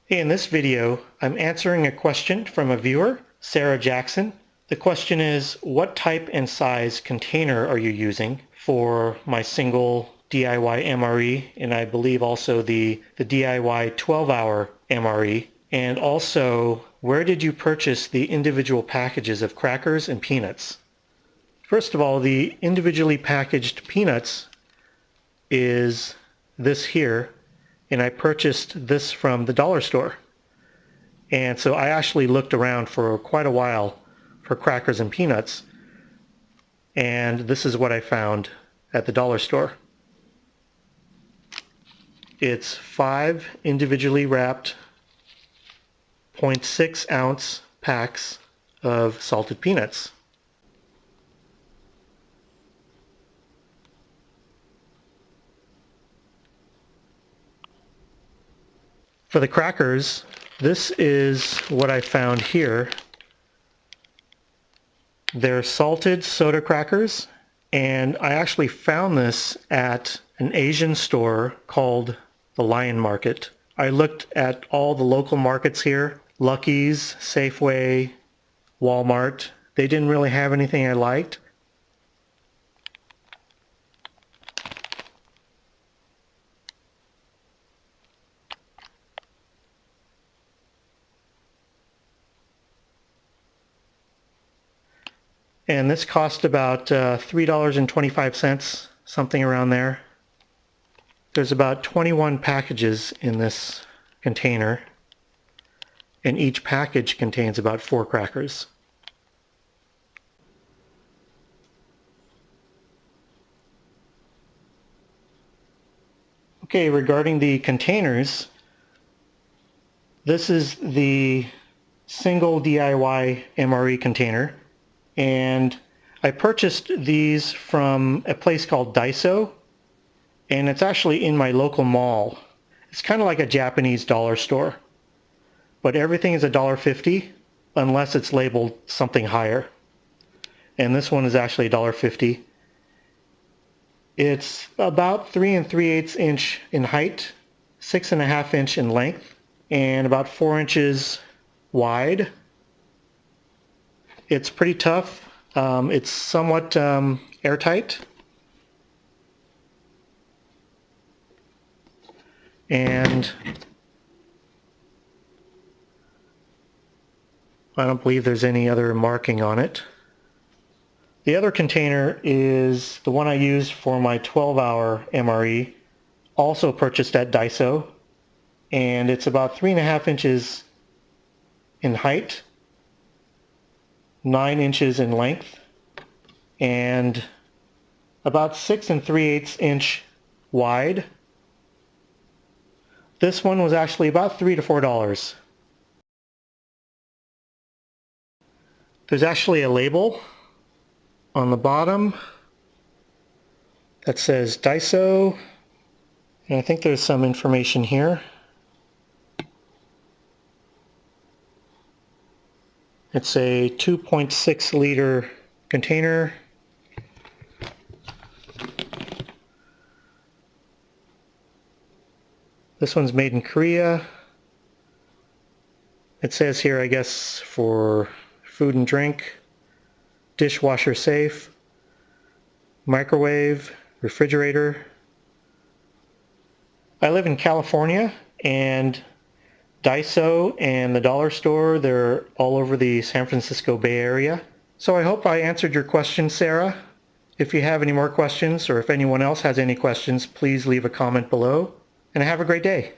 Hey, in this video, I'm answering a question from a viewer, Sarah Jackson. The question is, what type and size container are you using for my single DIY MRE, and I believe also the DIY 12-hour MRE? And also, where did you purchase the individual packages of crackers and peanuts? First of all, the individually packaged peanuts is this here, and I purchased this from the dollar store. And so I actually looked around for quite a while for crackers and peanuts, and this is what I found at the dollar store. It's 5 individually wrapped 0.6 ounce packs of salted peanuts. For the crackers, this is what I found here. They're salted soda crackers, and I actually found this at an Asian store called the Lion Market. I looked at all the local markets here, Lucky's, Safeway, Walmart. They didn't really have anything I liked. And this cost about $3.25, something around there. There's about 21 packages in this container, and each package contains about 4 crackers. Okay, regarding the containers, this is the single DIY MRE container. And I purchased these from a place called Daiso, and it's actually in my local mall. It's kind of like a Japanese dollar store, but everything is $1.50 unless it's labeled something higher. And this one is actually $1.50. It's about 3 3/8 inch in height, 6.5 inch in length, and about 4 inches wide. It's pretty tough. It's somewhat airtight. And I don't believe there's any other marking on it. The other container is the one I used for my 12-hour MRE, also purchased at Daiso, and it's about 3.5 inches in height, 9 inches in length, and about 6 3/8 inch wide. This one was actually about $3 to $4. There's actually a label on the bottom that says Daiso, and I think there's some information here. It's a 2.6 liter container. This one's made in Korea. It says here, I guess, for food and drink, dishwasher safe, microwave, refrigerator. I live in California, and Daiso and the dollar store, they're all over the San Francisco Bay Area. So I hope I answered your question, Sarah. If you have any more questions, or if anyone else has any questions, please leave a comment below, and have a great day.